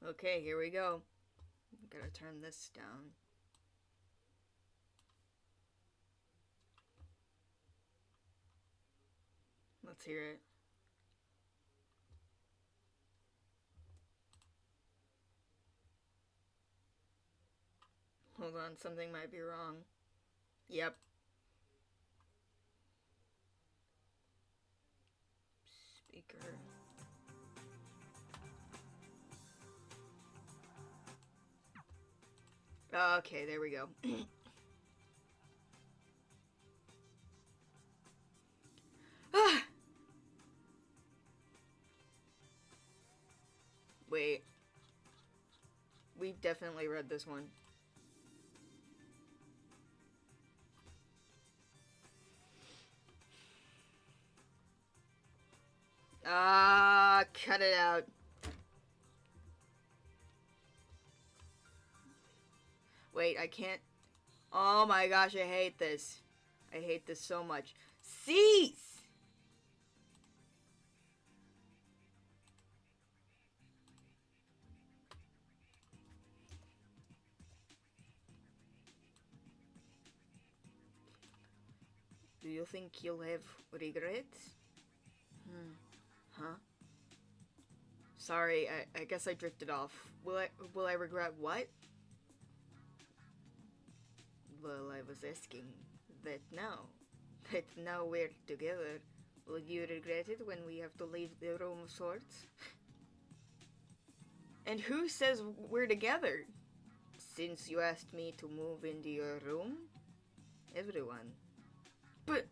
Okay, here we go. Gotta turn this down. Let's hear it. Hold on, something might be wrong. Yep. Speaker. Okay, there we go. Ah! Wait. We've definitely read this one. Ah, cut it out. Wait, I can't. Oh my gosh, I hate this. I hate this so much. Cease! Do you think you'll have regrets? Huh? Sorry, I guess I drifted off. Will I regret what? Well, I was asking that now. That now we're together. Will you regret it when we have to leave the room of sorts? And who says we're together? Since you asked me to move into your room? Everyone. But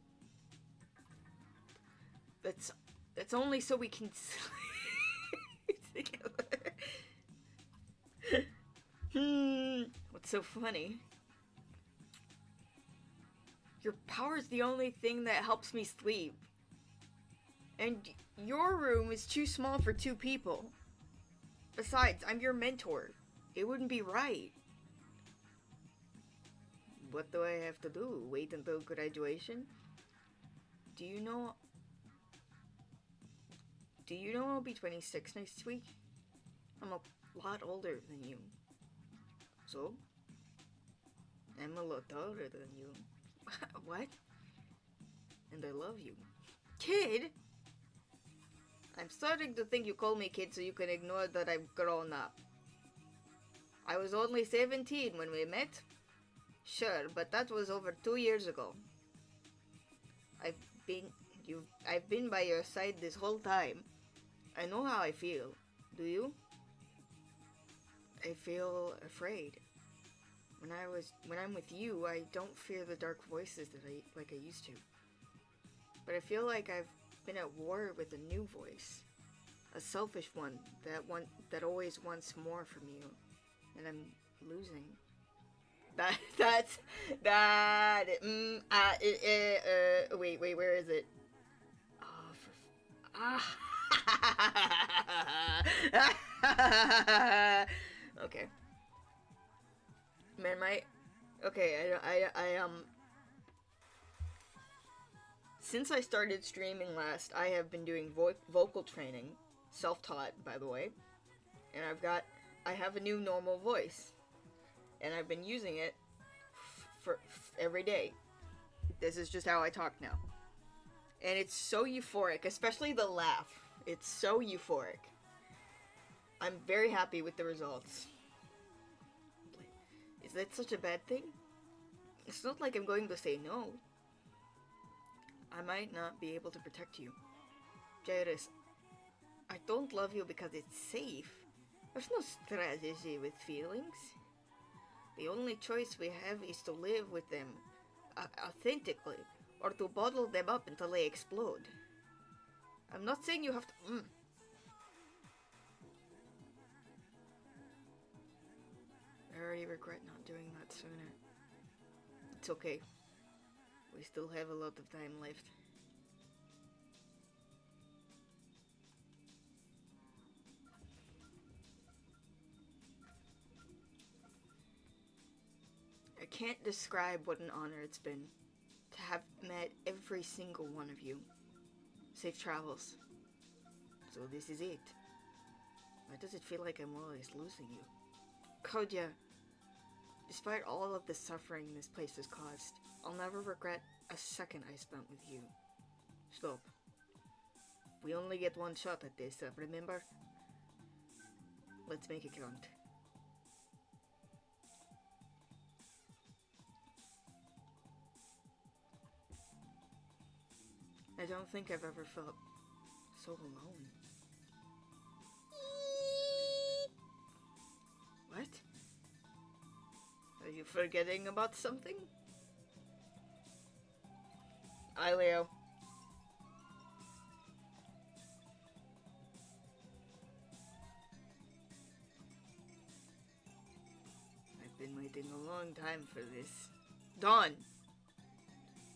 that's that's only so we can sleep together. What's so funny? Your power's the only thing that helps me sleep. And your room is too small for two people. Besides, I'm your mentor. It wouldn't be right. What do I have to do? Wait until graduation? Do you know... Do you know I'll be 26 next week? I'm a lot older than you. So? I'm a lot taller than you. What? And I love you. Kid? I'm starting to think you call me kid so you can ignore that I've grown up. I was only 17 when we met. Sure, but that was over 2 years ago. I've I've been by your side this whole time. I know how I feel. Do you? I feel afraid. When I'm with you, I don't fear the dark voices that I used to. But I feel like I've been at war with a new voice. A selfish one that always wants more from you. And I'm losing. Wait, where is it? Oh, okay. Man, okay, since I started streaming last, I have been doing vocal training, self-taught, by the way, and I have a new normal voice, and I've been using it for every day. This is just how I talk now. And it's so euphoric, especially the laugh. It's so euphoric. I'm very happy with the results. Is that such a bad thing? It's not like I'm going to say no. I might not be able to protect you. Jairus, I don't love you because it's safe. There's no strategy with feelings. The only choice we have is to live with them authentically, or to bottle them up until they explode. I'm not saying you have to... I already regret not doing that sooner. It's okay. We still have a lot of time left. I can't describe what an honor it's been to have met every single one of you. Safe travels. So this is it. Why does it feel like I'm always losing you? Kodya, despite all of the suffering this place has caused, I'll never regret a second I spent with you. Stop. We only get one shot at this, remember? Let's make it count. I don't think I've ever felt so alone. What? Are you forgetting about something? Hi, Leo. I've been waiting a long time for this. Dawn!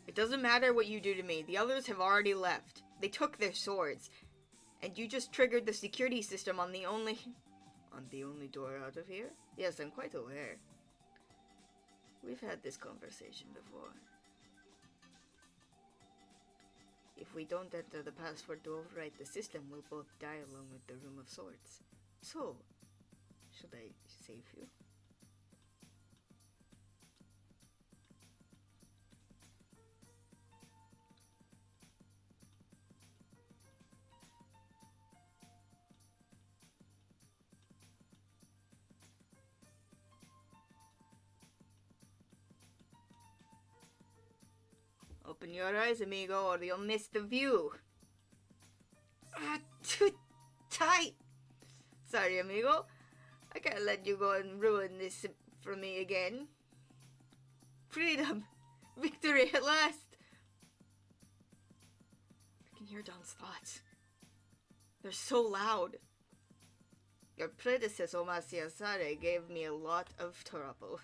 It doesn't matter what you do to me. The others have already left. They took their swords. And you just triggered the security system on the only door out of here? Yes, I'm quite aware. We've had this conversation before. If we don't enter the password to overwrite the system, we'll both die along with the Room of Swords. So, should I save you? Open your eyes, amigo, or you'll miss the view. Too tight. Sorry, amigo. I can't let you go and ruin this for me again. Freedom! Victory at last! I can hear Don's thoughts. They're so loud. Your predecessor, Masiasare, gave me a lot of trouble.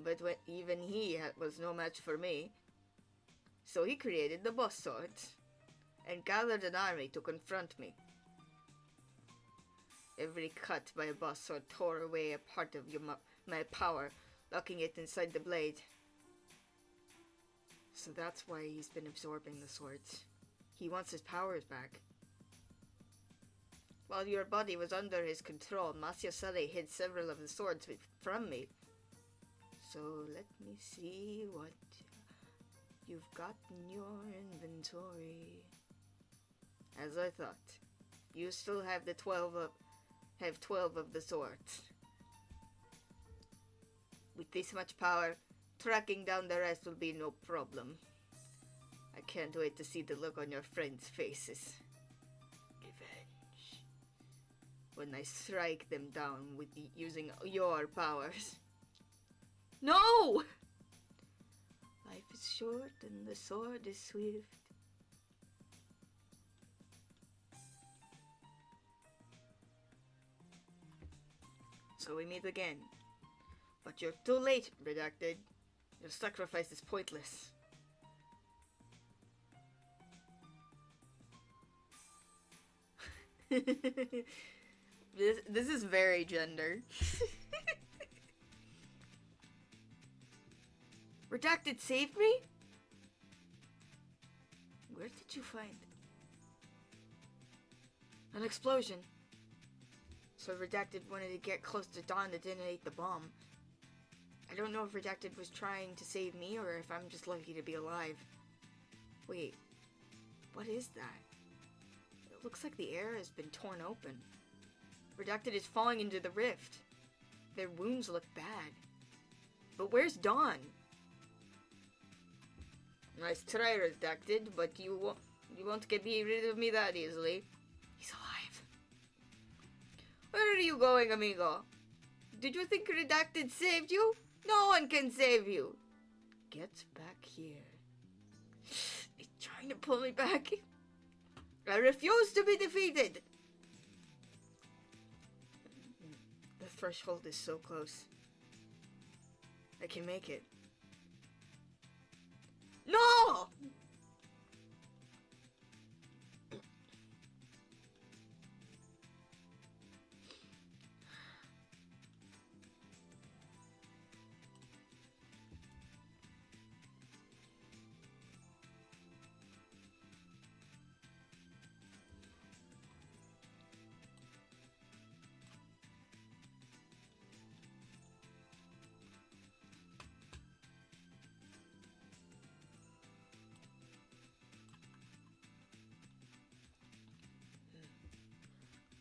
But even he was no match for me. So he created the boss swords and gathered an army to confront me. Every cut by a boss sword tore away a part of my power, locking it inside the blade. So that's why he's been absorbing the swords. He wants his powers back. While your body was under his control, Masiasare hid several of the swords from me. So let me see what you've got in your inventory. As I thought, you still have 12 of the swords. With this much power, tracking down the rest will be no problem. I can't wait to see the look on your friends' faces. Revenge. When I strike them down with using your powers. No! Life is short and the sword is swift. So we meet again. But you're too late, Redacted. Your sacrifice is pointless. This is very gender. Redacted saved me? Where did you find an explosion? So Redacted wanted to get close to Dawn to detonate the bomb. I don't know if Redacted was trying to save me or if I'm just lucky to be alive. Wait, what is that? It looks like the air has been torn open. Redacted is falling into the rift. Their wounds look bad. But where's Dawn? Nice try, Redacted, but you won't get me rid of me that easily. He's alive. Where are you going, amigo? Did you think Redacted saved you? No one can save you. Get back here. He's trying to pull me back. I refuse to be defeated. The threshold is so close. I can make it. No!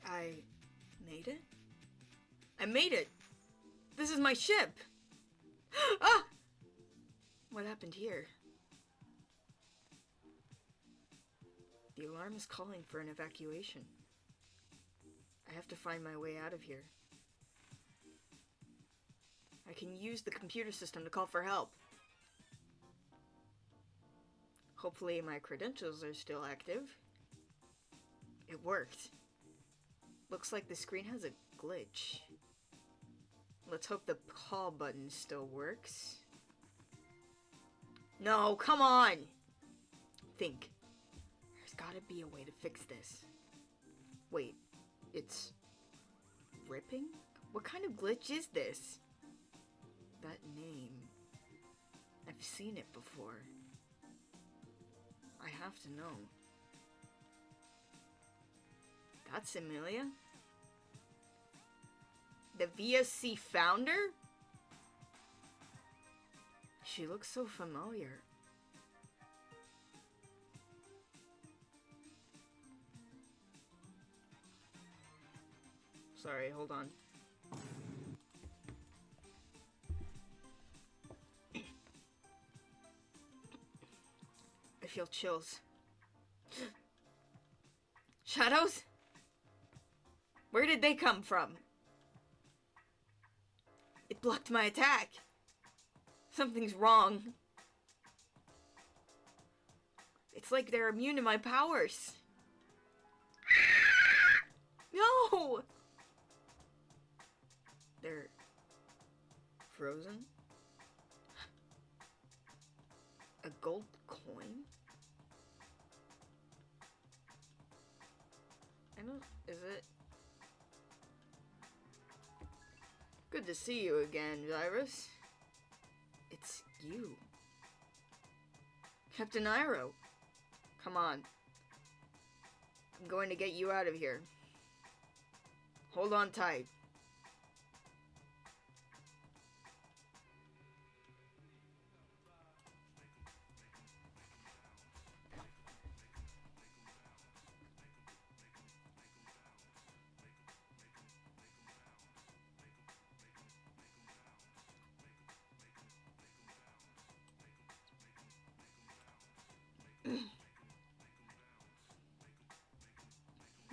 I made it? I made it! This is my ship! Ah! What happened here? The alarm is calling for an evacuation. I have to find my way out of here. I can use the computer system to call for help. Hopefully my credentials are still active. It worked. Looks like the screen has a glitch. Let's hope the call button still works. No, come on! Think. There's gotta be a way to fix this. Wait, it's ripping? What kind of glitch is this? That name. I've seen it before. I have to know. That's Amelia? The VSC founder? She looks so familiar. Sorry, hold on. I feel chills. Shadows? Where did they come from? It blocked my attack. Something's wrong. It's like they're immune to my powers. No! They're frozen? A gold coin? I don't... Is it? Good to see you again, Virus. It's you. Captain Iroh. Come on. I'm going to get you out of here. Hold on tight.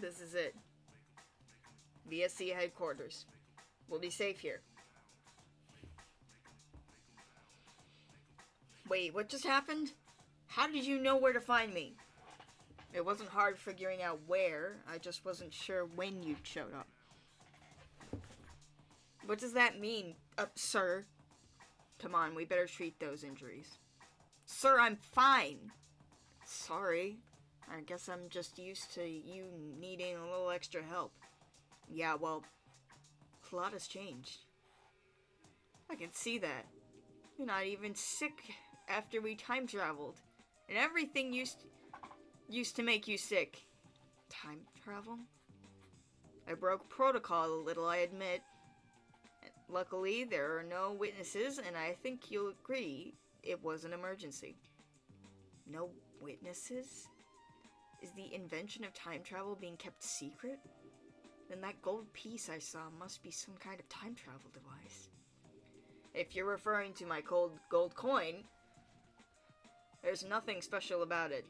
This is it. VSC headquarters. We'll be safe here. Wait, what just happened? How did you know where to find me? It wasn't hard figuring out where. I just wasn't sure when you showed up. What does that mean, sir? Come on, we better treat those injuries. Sir, I'm fine. Sorry. I guess I'm just used to you needing a little extra help. Yeah, well, a lot has changed. I can see that. You're not even sick after we time traveled. And everything used to make you sick. Time travel? I broke protocol a little, I admit. Luckily, there are no witnesses, and I think you'll agree it was an emergency. No witnesses? Is the invention of time travel being kept secret? Then that gold piece I saw must be some kind of time travel device. If you're referring to my gold coin, there's nothing special about it.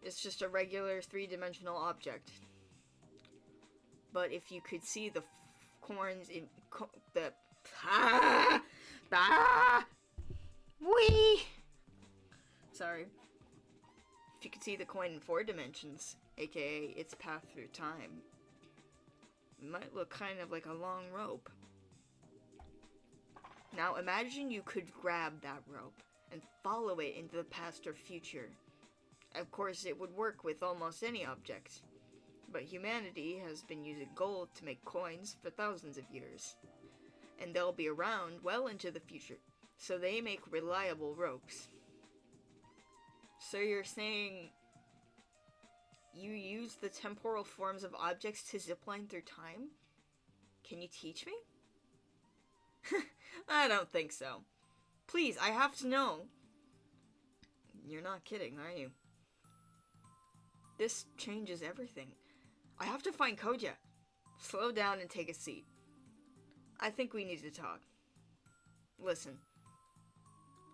It's just a regular three-dimensional object. But if you could see the coins in Sorry. If you could see the coin in 4 dimensions, aka its path through time, it might look kind of like a long rope. Now imagine you could grab that rope and follow it into the past or future. Of course, it would work with almost any object, but humanity has been using gold to make coins for thousands of years, and they'll be around well into the future, so they make reliable ropes. So you're saying you use the temporal forms of objects to zipline through time? Can you teach me? I don't think so. Please, I have to know. You're not kidding, are you? This changes everything. I have to find Koja. Slow down and take a seat. I think we need to talk. Listen,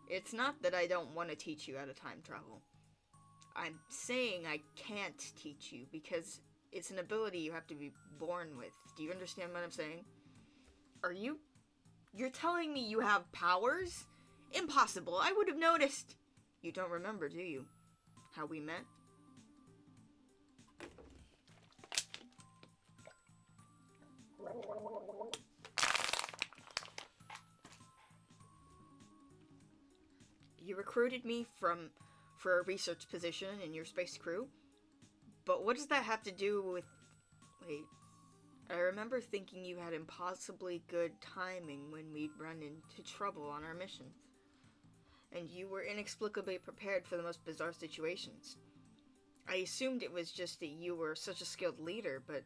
it's not that I don't want to teach you how to time travel. I'm saying I can't teach you because it's an ability you have to be born with. Do you understand what I'm saying? You're telling me you have powers? Impossible, I would have noticed. You don't remember, do you? How we met? You recruited me for a research position in your space crew? But what does that have to do with... Wait. I remember thinking you had impossibly good timing when we'd run into trouble on our missions. And you were inexplicably prepared for the most bizarre situations. I assumed it was just that you were such a skilled leader, but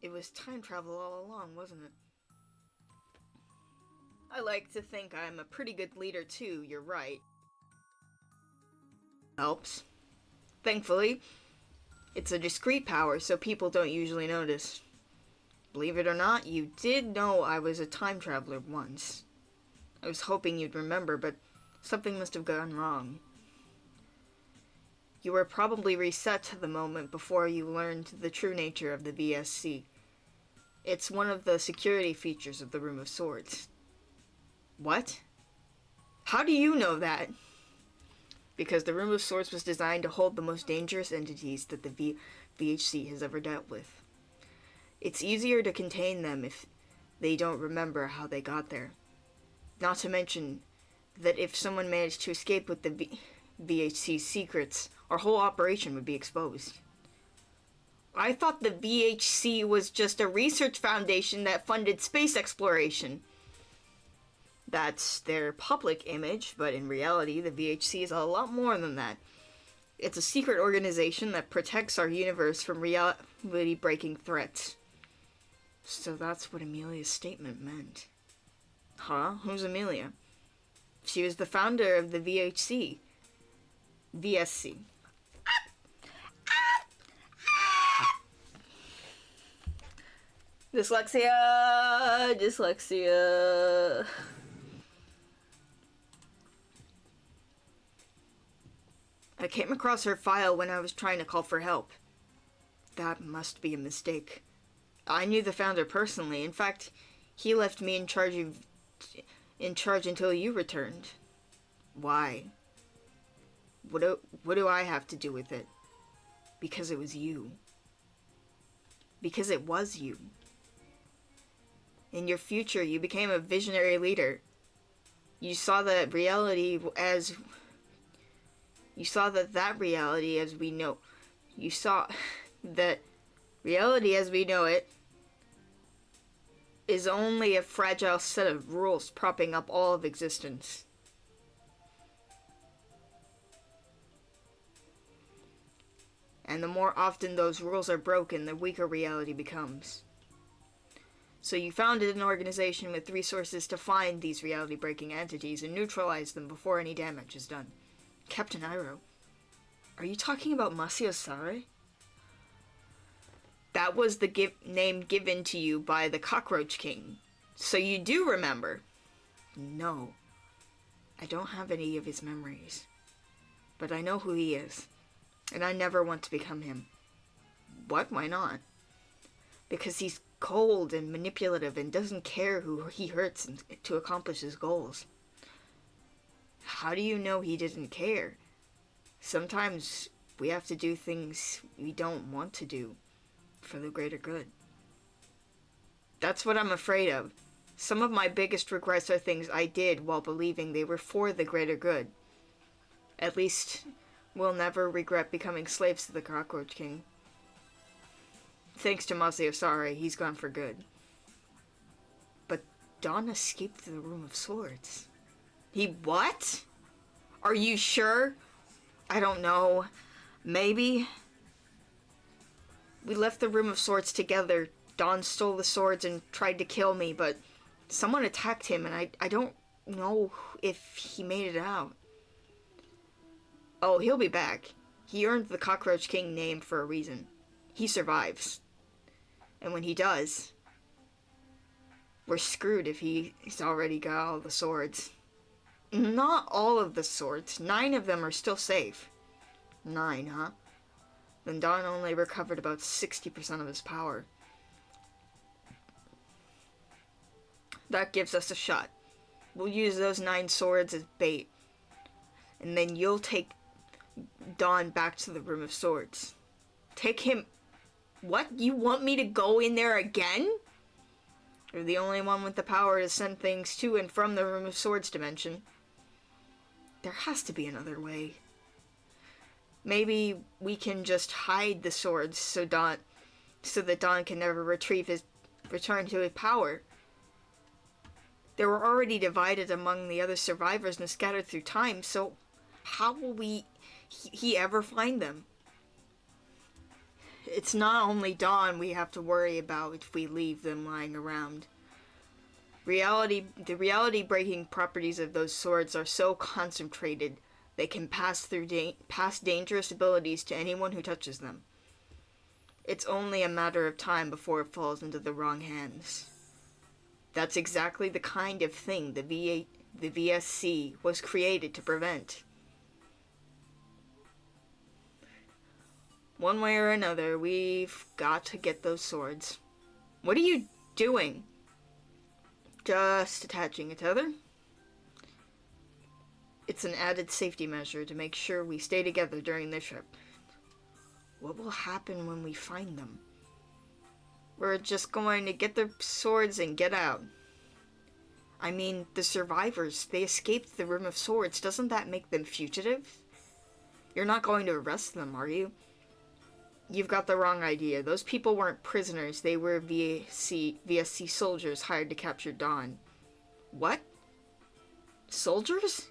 it was time travel all along, wasn't it? I like to think I'm a pretty good leader too, you're right. Helps. Thankfully, it's a discreet power, so people don't usually notice. Believe it or not, you did know I was a time traveler once. I was hoping you'd remember, but something must have gone wrong. You were probably reset to the moment before you learned the true nature of the VSC. It's one of the security features of the Room of Swords. What? How do you know that? Because the Room of Swords was designed to hold the most dangerous entities that the VHC has ever dealt with. It's easier to contain them if they don't remember how they got there. Not to mention that if someone managed to escape with the VHC's secrets, our whole operation would be exposed. I thought the VHC was just a research foundation that funded space exploration. That's their public image, but in reality, the VHC is a lot more than that. It's a secret organization that protects our universe from reality-breaking threats. So that's what Amelia's statement meant. Huh? Who's Amelia? She was the founder of the VHC. VSC. Dyslexia. I came across her file when I was trying to call for help. That must be a mistake. I knew the founder personally. In fact, he left me in charge until you returned. Why? What do I have to do with it? Because it was you. Because it was you. In your future, you became a visionary leader. You saw that reality as... You saw that reality as we know... You saw that reality as we know it is only a fragile set of rules propping up all of existence. And the more often those rules are broken, the weaker reality becomes. So you founded an organization with resources to find these reality-breaking entities and neutralize them before any damage is done. Captain Iroh, are you talking about Masio Sare? That was the name given to you by the Cockroach King. So you do remember. No. I don't have any of his memories. But I know who he is. And I never want to become him. What? Why not? Because he's cold and manipulative and doesn't care who he hurts to accomplish his goals. How do you know he didn't care? Sometimes we have to do things we don't want to do for the greater good. That's what I'm afraid of. Some of my biggest regrets are things I did while believing they were for the greater good. At least, we'll never regret becoming slaves to the Cockroach King. Thanks to Masio Sare, he's gone for good. But Dawn escaped the Room of Swords. He what? Are you sure? I don't know. Maybe. We left the Room of Swords together. Dawn stole the swords and tried to kill me, but someone attacked him, and I don't know if he made it out. Oh, he'll be back. He earned the Cockroach King name for a reason. He survives. And when he does, we're screwed if he's already got all the swords. Not all of the swords. 9 of them are still safe. 9, huh? Then Don only recovered about 60% of his power. That gives us a shot. We'll use those 9 swords as bait. And then you'll take Don back to the Room of Swords. Take him... What? You want me to go in there again? You're the only one with the power to send things to and from the Room of Swords dimension. There has to be another way. Maybe we can just hide the swords so that Don can never return to his power. They were already divided among the other survivors and scattered through time, so how will he ever find them? It's not only Dawn we have to worry about if we leave them lying around. The reality-breaking properties of those swords are so concentrated they can pass dangerous abilities to anyone who touches them. It's only a matter of time before it falls into the wrong hands. That's exactly the kind of thing the VSC was created to prevent. One way or another, we've got to get those swords. What are you doing? Just attaching each other. It's an added safety measure to make sure we stay together during the trip. What will happen when we find them? We're just going to get the swords and get out. I mean, the survivors, they escaped the Room of Swords. Doesn't that make them fugitives? You're not going to arrest them, are you? You've got the wrong idea. Those people weren't prisoners. They were VSC soldiers hired to capture Dawn. What? Soldiers?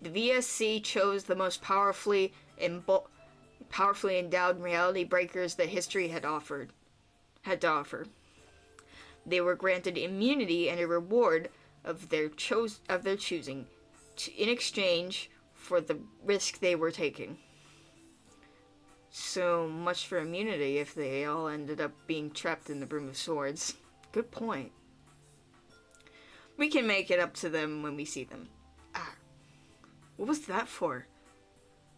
The VSC chose the most powerfully endowed reality breakers that history had to offer. They were granted immunity and a reward of their choosing, in exchange for the risk they were taking. So much for immunity if they all ended up being trapped in the Room of Swords. Good point. We can make it up to them when we see them. Ah, what was that for?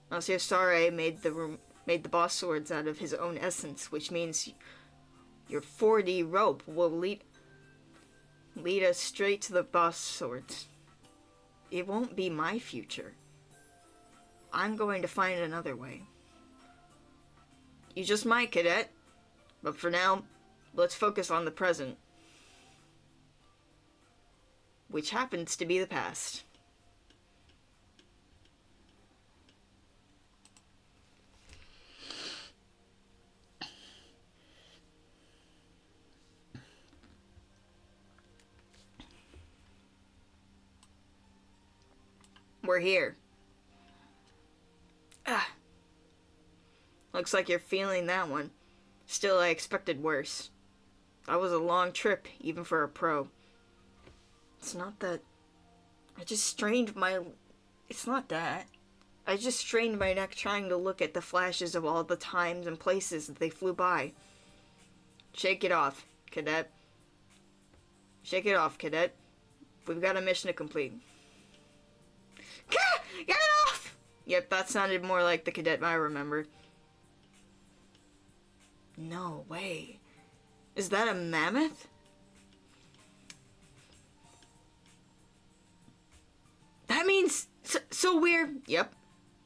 Monsieur Sare made the boss swords out of his own essence, which means your 4D rope will lead us straight to the boss swords. It won't be my future. I'm going to find another way. You just might, Cadet. But for now, let's focus on the present. Which happens to be the past. We're here. Looks like you're feeling that one. Still, I expected worse. That was a long trip, even for a pro. It's not that... It's not that. I just strained my neck trying to look at the flashes of all the times and places that they flew by. Shake it off, Cadet. Shake it off, Cadet. We've got a mission to complete. Get it off! Yep, that sounded more like the Cadet I remember. No way. Is that a mammoth? That means... So we're... Yep.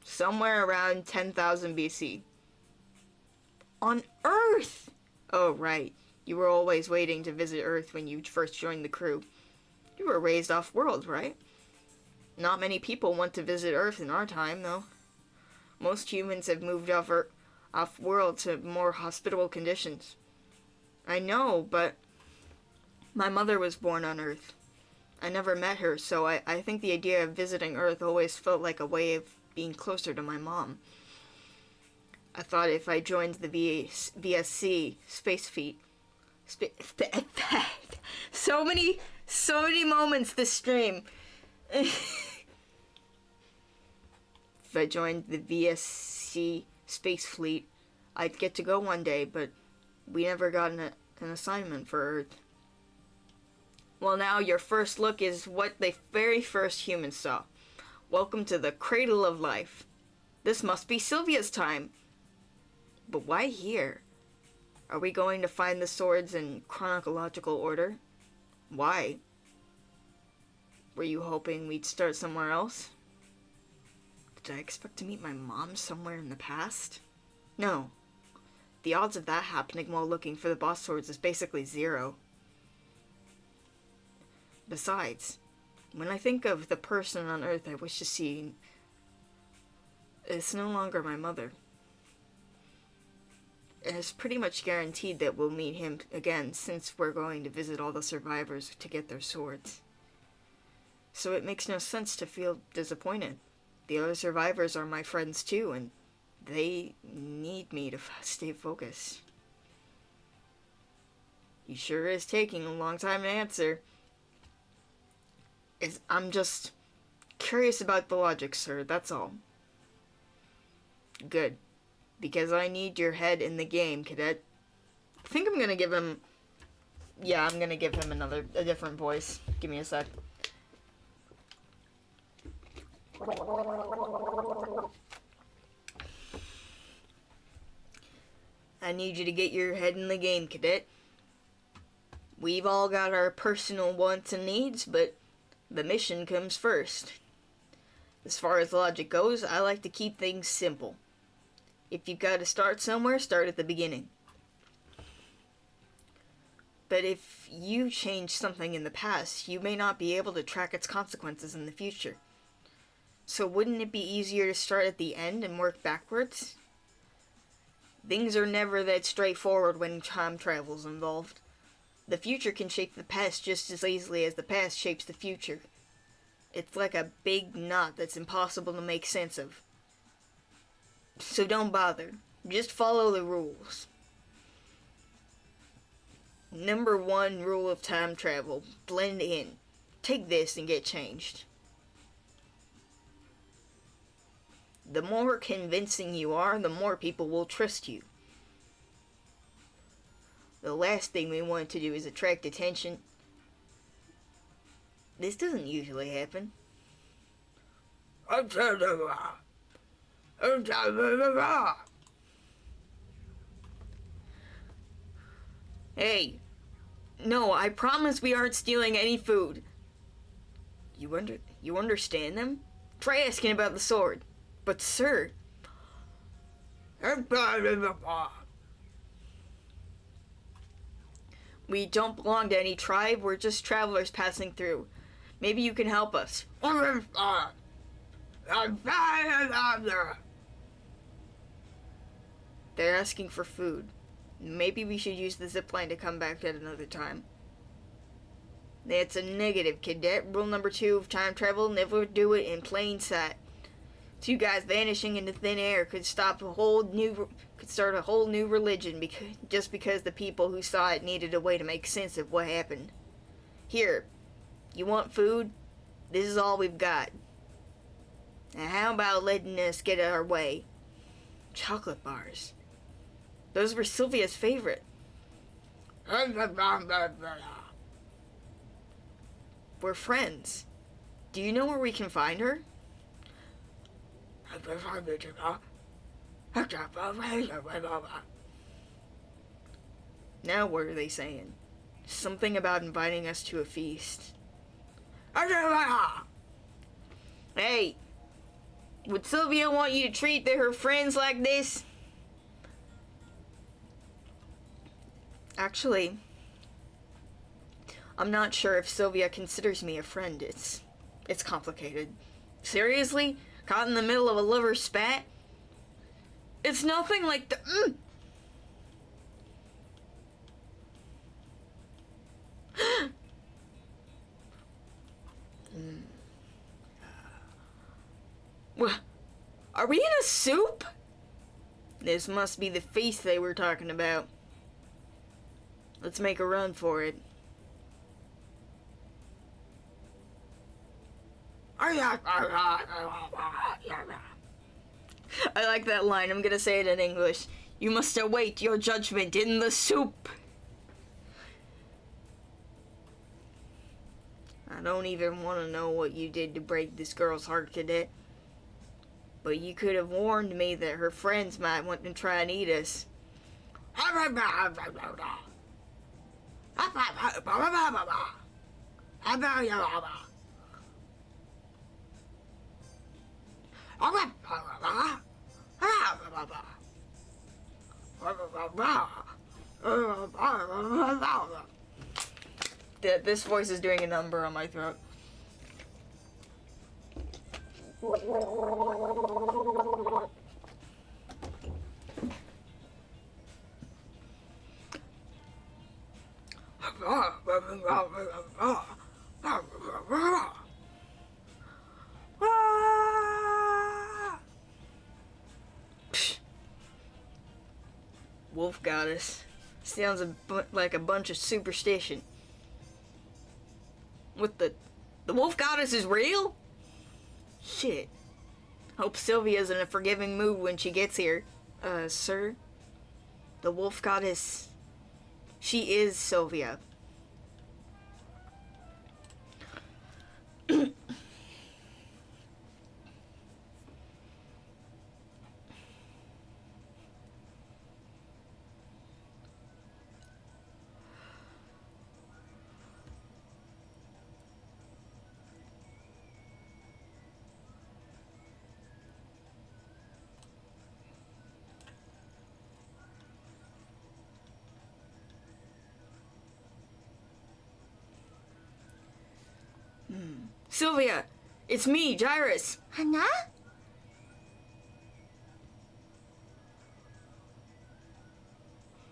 Somewhere around 10,000 BC. On Earth! Oh, right. You were always waiting to visit Earth when you first joined the crew. You were raised off-world, right? Not many people want to visit Earth in our time, though. Most humans have moved off-world to more hospitable conditions. I know, but my mother was born on Earth. I never met her, so I think the idea of visiting Earth always felt like a way of being closer to my mom. I thought if I joined the VSC Space Fleet... so many moments this stream. If I joined the VSC Space Fleet, I'd get to go one day, but We never got an assignment for Earth. Well, now your first look is what the very first humans saw. Welcome to the cradle of life. This must be Sylvia's time. But why here? Are we going to find the swords in chronological order? Why? Were you hoping we'd start somewhere else? Did I expect to meet my mom somewhere in the past? No. The odds of that happening while looking for the boss swords is basically 0. Besides, when I think of the person on Earth I wish to see, it's no longer my mother. It's pretty much guaranteed that we'll meet him again since we're going to visit all the survivors to get their swords. So it makes no sense to feel disappointed. The other survivors are my friends too, and they need me to stay focused. He sure is taking a long time to answer. I'm just curious about the logic, sir, that's all. Good. Because I need your head in the game, cadet. I think I'm gonna give him... Yeah, I'm gonna give him a different voice. Give me a sec. I need you to get your head in the game, cadet. We've all got our personal wants and needs, but the mission comes first. As far as logic goes, I like to keep things simple. If you've got to start somewhere, start at the beginning. But if you change something in the past, you may not be able to track its consequences in the future. So wouldn't it be easier to start at the end and work backwards? Things are never that straightforward when time travel's involved. The future can shape the past just as easily as the past shapes the future. It's like a big knot that's impossible to make sense of. So don't bother. Just follow the rules. Number 1 rule of time travel. Blend in. Take this and get changed. The more convincing you are, the more people will trust you. The last thing we want to do is attract attention. This doesn't usually happen. Hey, no, I promise we aren't stealing any food. You understand them? Try asking about the sword. But sir... We don't belong to any tribe, we're just travelers passing through. Maybe you can help us. They're asking for food. Maybe we should use the zipline to come back at another time. That's a negative, cadet. Rule number 2 of time travel, never do it in plain sight. 2 guys vanishing into thin air could start a whole new religion just because the people who saw it needed a way to make sense of what happened. Here, you want food? This is all we've got. Now how about letting us get our way? Chocolate bars. Those were Sylvia's favorite. We're friends. Do you know where we can find her? Now what are they saying? Something about inviting us to a feast. Hey! Would Sylvia want you to treat her friends like this? Actually, I'm not sure if Sylvia considers me a friend. It's complicated. Seriously? Caught in the middle of a lover's spat? It's nothing like the... Are we in a soup? This must be the feast they were talking about. Let's make a run for it. I like that line. I'm gonna say it in English. You must await your judgment in the soup. I don't even want to know what you did to break this girl's heart, Cadet. But you could have warned me that her friends might want to try and eat us. This voice is doing a number on my throat. Wolf goddess. Sounds like a bunch of superstition. What the wolf goddess is real? Shit. Hope Sylvia's in a forgiving mood when she gets here. Sir? The wolf goddess... She is Sylvia. Sylvia, it's me, Gyrus. Hana?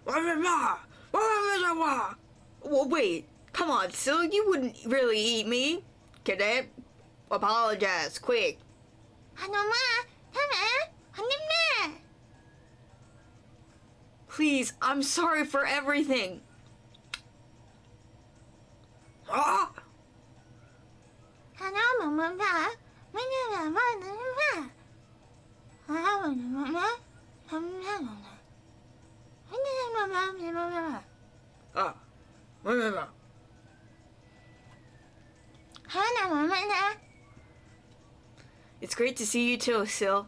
Well, wait, come on, Syl, you wouldn't really eat me. Cadet, apologize, quick. Please, I'm sorry for everything. Ah! It's great to see you too, Syl.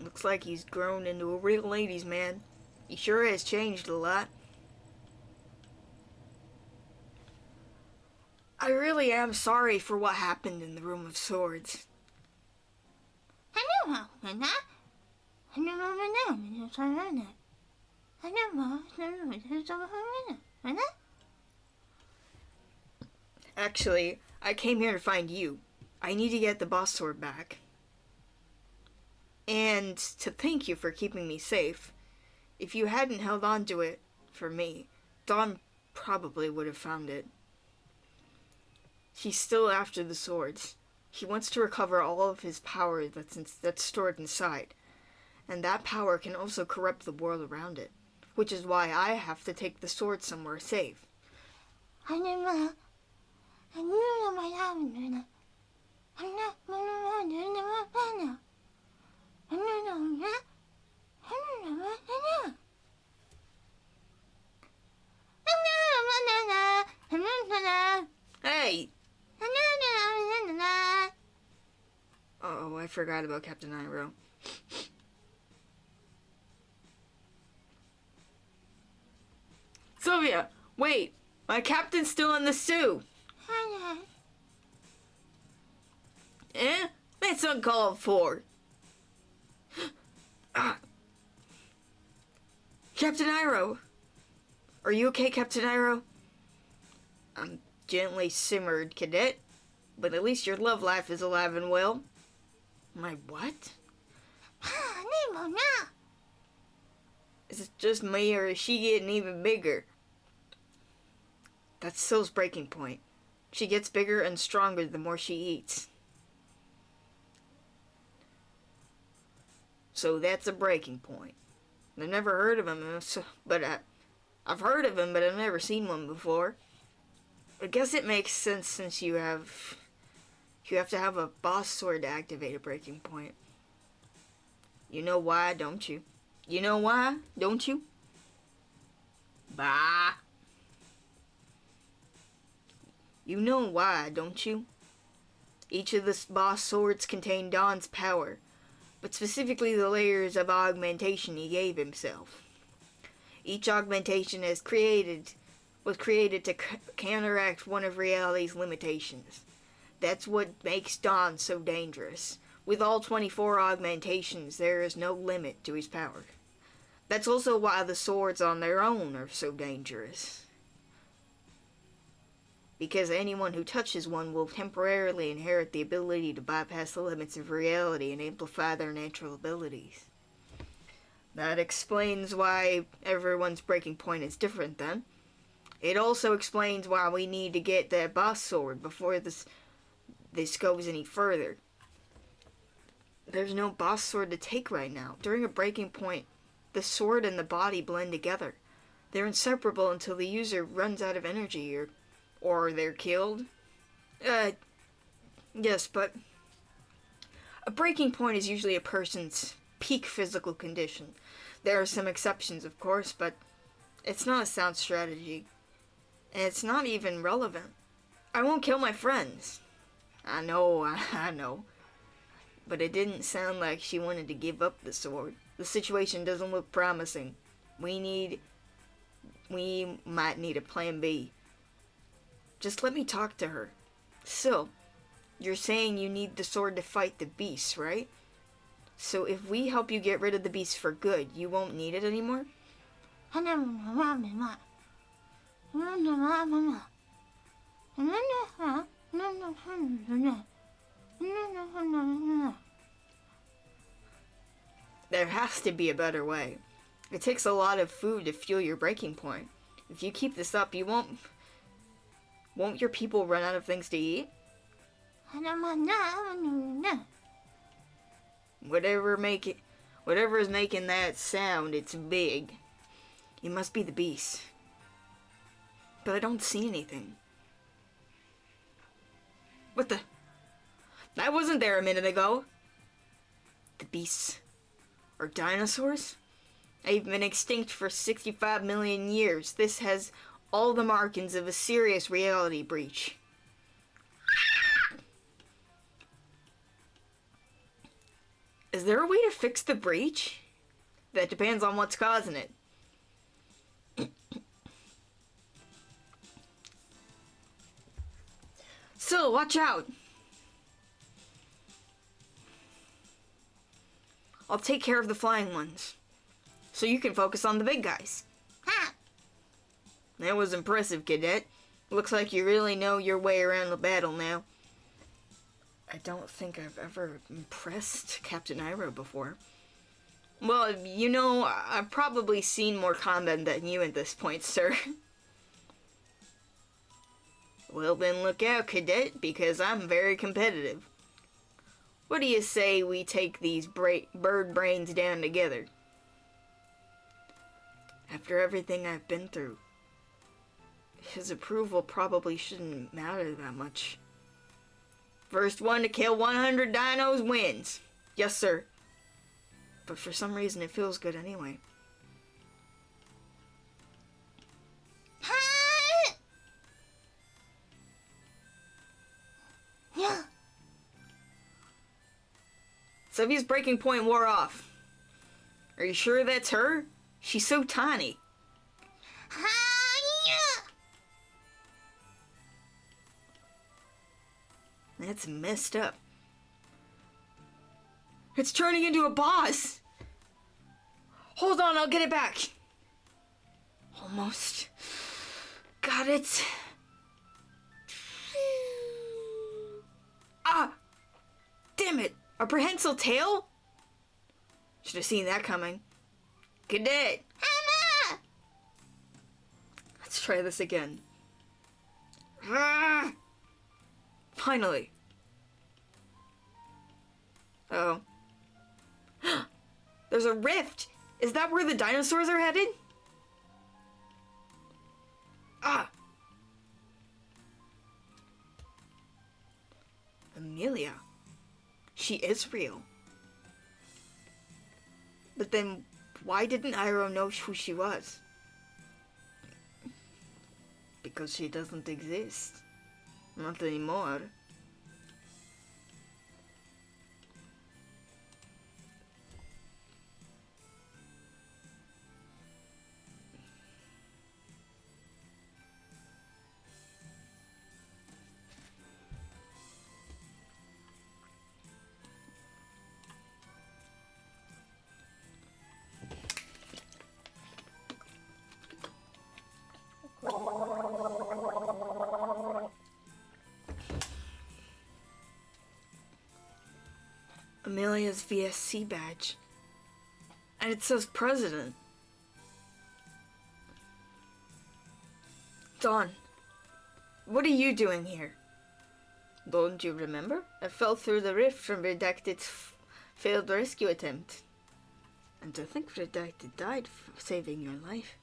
Looks like he's grown into a real ladies' man. He sure has changed a lot. I really am sorry for what happened in the Room of Swords. Actually, I came here to find you. I need to get the boss sword back. And to thank you for keeping me safe. If you hadn't held on to it for me, Dawn probably would have found it. He's still after the swords. He wants to recover all of his power that's stored inside. And that power can also corrupt the world around it. Which is why I have to take the sword somewhere safe. Hey! Oh, I forgot about Captain Iroh. Sylvia, wait! My captain's still in the stew! Eh? That's uncalled for! Ah. Captain Iroh! Are you okay, Captain Iroh? I'm gently simmered, Cadet. But at least your love life is alive and well. My what? Is it just me, or is she getting even bigger? That's Syl's breaking point. She gets bigger and stronger the more she eats. So that's a breaking point. I've never heard of him, but I've heard of him, but I've never seen one before. I guess it makes sense since you have to have a boss sword to activate a breaking point. You know why, don't you? You know why, don't you? Bah. You know why, don't you? Each of the boss swords contain Dawn's power, but specifically the layers of augmentation he gave himself. Each augmentation was created to counteract one of reality's limitations. That's what makes Dawn so dangerous. With all 24 augmentations, there is no limit to his power. That's also why the swords on their own are so dangerous. Because anyone who touches one will temporarily inherit the ability to bypass the limits of reality and amplify their natural abilities. That explains why everyone's breaking point is different then. It also explains why we need to get that boss sword before this goes any further. There's no boss sword to take right now. During a breaking point, the sword and the body blend together. They're inseparable until the user runs out of energy or they're killed. Yes, but a breaking point is usually a person's peak physical condition. There are some exceptions, of course, but it's not a sound strategy. And it's not even relevant. I won't kill my friends. I know. But it didn't sound like she wanted to give up the sword. The situation doesn't look promising. We might need a plan B. Just let me talk to her. So, you're saying you need the sword to fight the beast, right? So if we help you get rid of the beast for good, you won't need it anymore? There has to be a better way. It takes a lot of food to fuel your breaking point. If you keep this up, you won't your people run out of things to eat? Whatever is making that sound, it's big. It must be the beast. But I don't see anything. What the? That wasn't there a minute ago. The beasts are dinosaurs? They've been extinct for 65 million years. This has all the markings of a serious reality breach. Is there a way to fix the breach? That depends on what's causing it. So, watch out! I'll take care of the flying ones, so you can focus on the big guys. Ha! That was impressive, Cadet. Looks like you really know your way around the battle now. I don't think I've ever impressed Captain Iroh before. Well, you know, I've probably seen more combat than you at this point, sir. Well then look out, Cadet, because I'm very competitive. What do you say we take these bird brains down together? After everything I've been through, his approval probably shouldn't matter that much. First one to kill 100 dinos wins. Yes, sir. But for some reason it feels good anyway. Sylvia's breaking point wore off. Are you sure that's her? She's so tiny. That's messed up. It's turning into a boss. Hold on, I'll get it back. Almost. Got it. Ah! Damn it! A prehensile tail? Should have seen that coming. Cadet! Let's try this again. Finally. Oh. There's a rift! Is that where the dinosaurs are headed? Ah! Amelia. She is real. But then, why didn't Iroh know who she was? Because she doesn't exist. Not anymore. Amelia's VSC badge. And it says president. Dawn, what are you doing here? Don't you remember? I fell through the rift from Redacted's failed rescue attempt. And to think Redacted died for saving your life.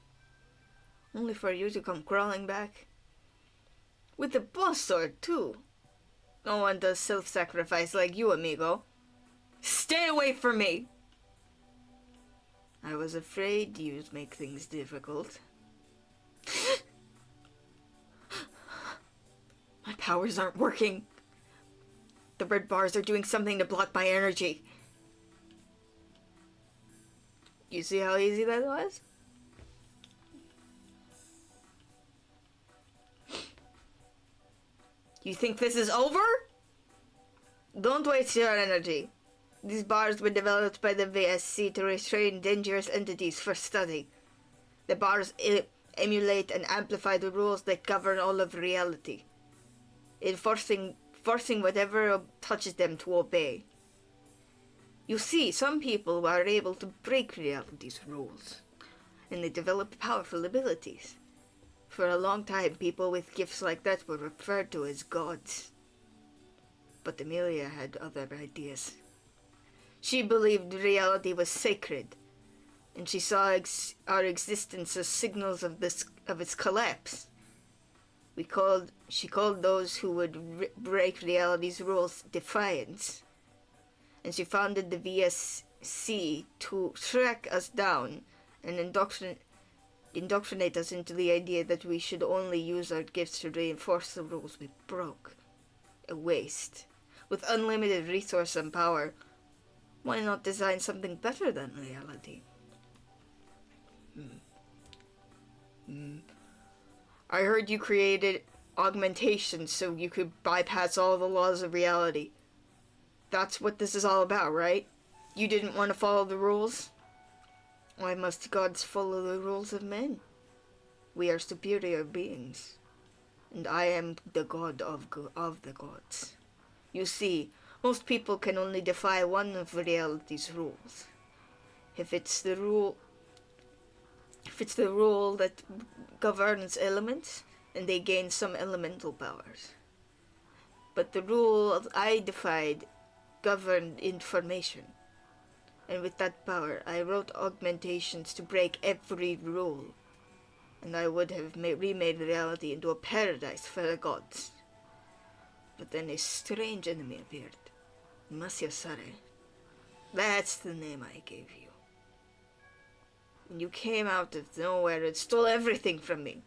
Only for you to come crawling back. With the boss sword, too. No one does self-sacrifice like you, amigo. Stay away from me! I was afraid you'd make things difficult. My powers aren't working. The red bars are doing something to block my energy. You see how easy that was? You think this is over? Don't waste your energy. These bars were developed by the VSC to restrain dangerous entities for study. The bars emulate and amplify the rules that govern all of reality, forcing whatever touches them to obey. You see, some people are able to break reality's rules, and they develop powerful abilities. For a long time, people with gifts like that were referred to as gods. But Amelia had other ideas. She believed reality was sacred, and she saw our existence as signals of its collapse. She called those who would break reality's rules defiants, and she founded the VSC to track us down and indoctrinate us into the idea that we should only use our gifts to reinforce the rules we broke. A waste. With unlimited resource and power, why not design something better than reality? I heard you created augmentations so you could bypass all the laws of reality. That's what this is all about, right? You didn't want to follow the rules? Why must gods follow the rules of men? We are superior beings, and I am the god of the gods. You see, most people can only defy one of reality's rules. If it's the rule that governs elements, then they gain some elemental powers. But the rule I defied governed information. And with that power, I wrote augmentations to break every rule. And I would have remade reality into a paradise for the gods. But then a strange enemy appeared. Masyasare. That's the name I gave you. And you came out of nowhere and stole everything from me.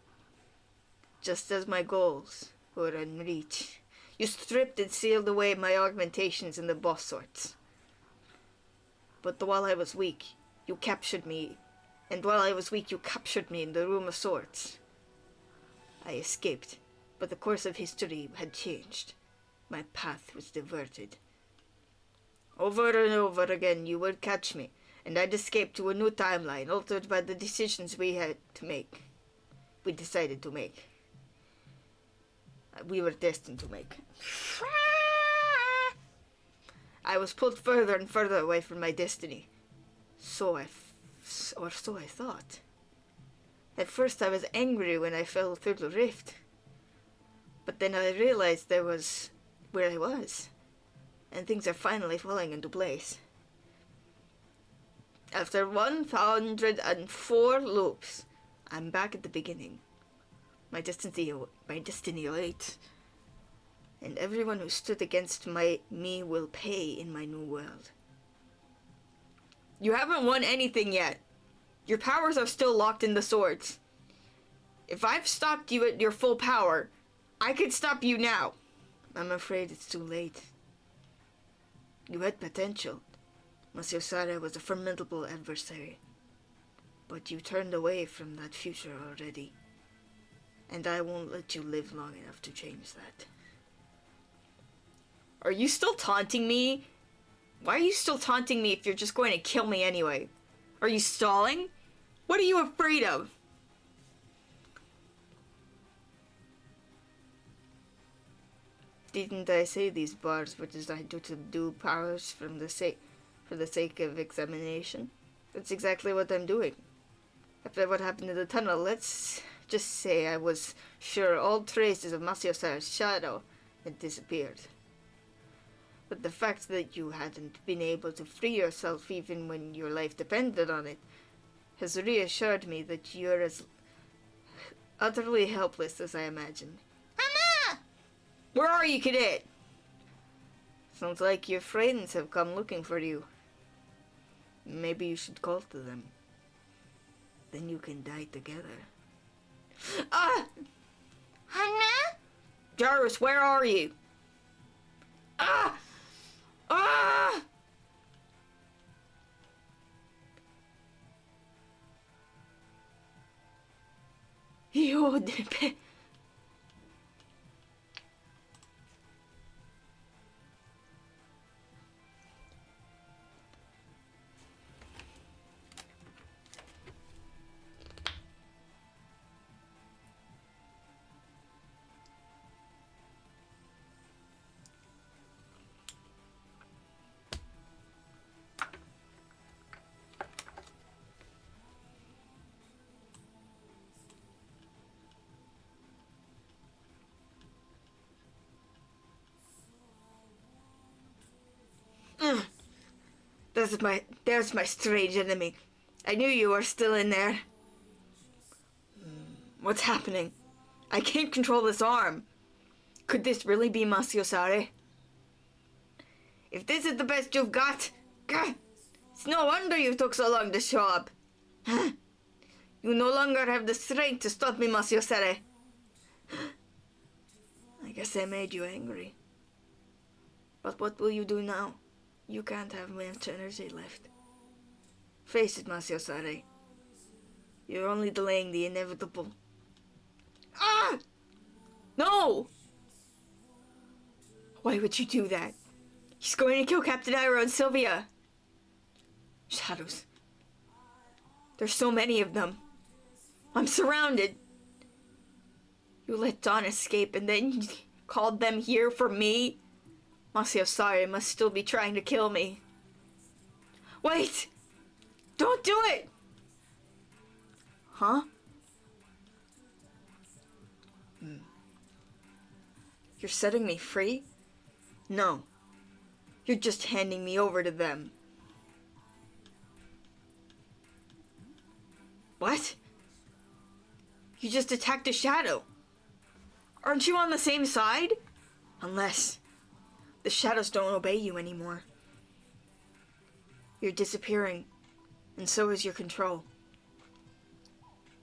Just as my goals were in reach. You stripped and sealed away my augmentations in the boss sorts. But while I was weak, you captured me. And while I was weak, you captured me in the Room of Swords. I escaped, but the course of history had changed. My path was diverted. Over and over again, you would catch me, and I'd escape to a new timeline altered by the decisions we had to make. We decided to make. We were destined to make. I was pulled further and further away from my destiny. So I thought. At first I was angry when I fell through the rift. But then I realized there was where I was. And things are finally falling into place. After 104 loops, I'm back at the beginning. My destiny awaits. And everyone who stood against me will pay in my new world. You haven't won anything yet. Your powers are still locked in the swords. If I've stopped you at your full power, I could stop you now. I'm afraid it's too late. You had potential. Monsieur Sara was a formidable adversary. But you turned away from that future already. And I won't let you live long enough to change that. Are you still taunting me? Why are you still taunting me if you're just going to kill me anyway? Are you stalling? What are you afraid of? Didn't I say these bars were designed to subdue powers for the sake of examination? That's exactly what I'm doing. After what happened in the tunnel, let's just say I was sure all traces of Monsieur Sara's shadow had disappeared. But the fact that you hadn't been able to free yourself even when your life depended on it has reassured me that you're as utterly helpless as I imagined. Mama! Where are you, cadet? Sounds like your friends have come looking for you. Maybe you should call to them. Then you can die together. Ah! Hannah? Jarvis, where are you? Ah! Ah! You did. There's my strange enemy. I knew you were still in there. What's happening? I can't control this arm. Could this really be Monsieur Sara? If this is the best you've got, it's no wonder you took so long to show up. You no longer have the strength to stop me, Monsieur Sara. I guess I made you angry. But what will you do now? You can't have much energy left. Face it, Monsieur Sara. You're only delaying the inevitable. Ah! No! Why would you do that? He's going to kill Captain Ira and Sylvia. Shadows. There's so many of them. I'm surrounded. You let Dawn escape and then you called them here for me? Monsieur Sara must still be trying to kill me. Wait! Don't do it! Huh? You're setting me free? No. You're just handing me over to them. What? You just attacked a shadow. Aren't you on the same side? Unless the shadows don't obey you anymore. You're disappearing, and so is your control.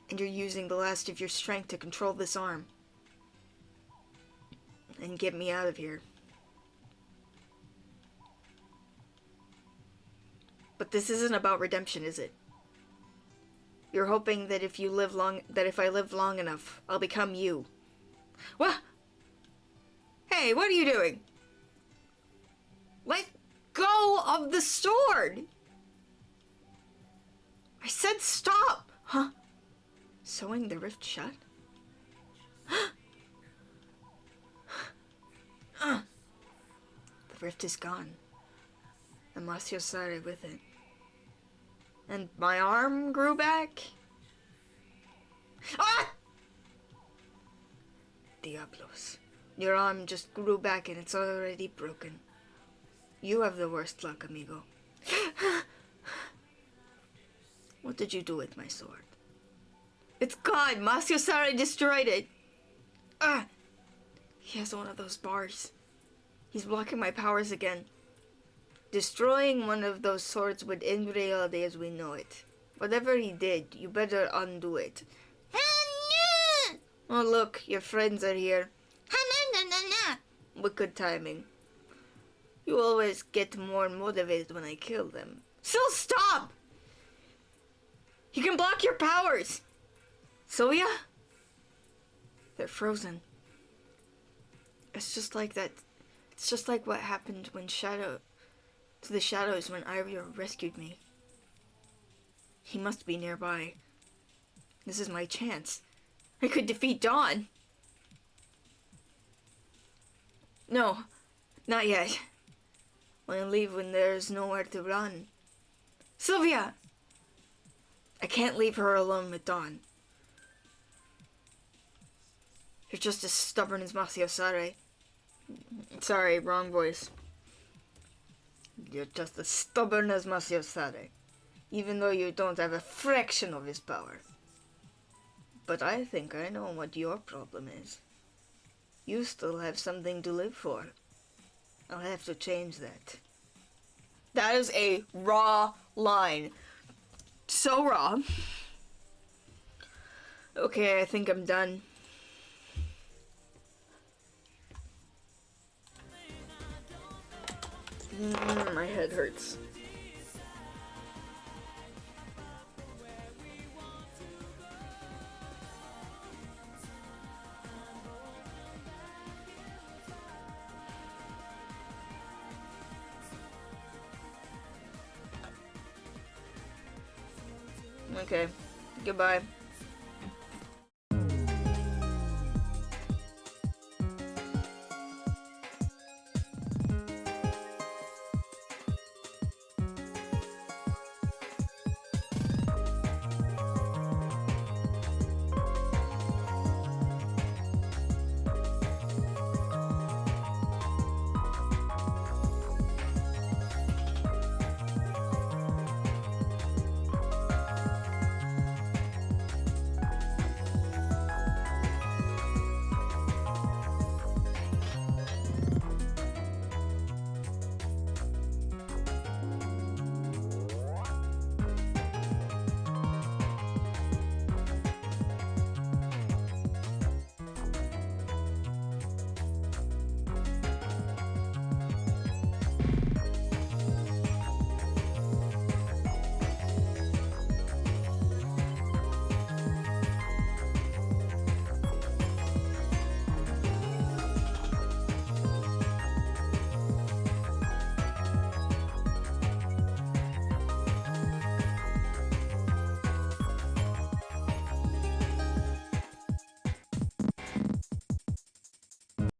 And you're using the last of your strength to control this arm. And get me out of here. But this isn't about redemption, is it? You're hoping that if I live long enough, I'll become you. What? Hey, what are you doing? Let go of the sword! I said stop! Huh? Sewing the rift shut? The rift is gone. And Monsieur Sara with it. And my arm grew back? Ah! Diablos. Your arm just grew back and it's already broken. You have the worst luck, amigo. What did you do with my sword? It's gone! Monsieur Sara destroyed it! Ah! He has one of those bars. He's blocking my powers again. Destroying one of those swords would end reality as we know it. Whatever he did, you better undo it. Oh look, your friends are here. With good timing. You always get more motivated when I kill them. So stop! You can block your powers! Sylvia? They're frozen. It's just like that. It's just like what happened when to the shadows when Ira rescued me. He must be nearby. This is my chance. I could defeat Dawn. No, not yet. I'll leave when there's nowhere to run. Sylvia! I can't leave her alone with Dawn. You're just as stubborn as Masiosare. Sorry, wrong voice. You're just as stubborn as Masiosare, even though you don't have a fraction of his power. But I think I know what your problem is. You still have something to live for. I'll have to change that. That is a raw line. So raw. Okay, I think I'm done. My head hurts. Okay, goodbye.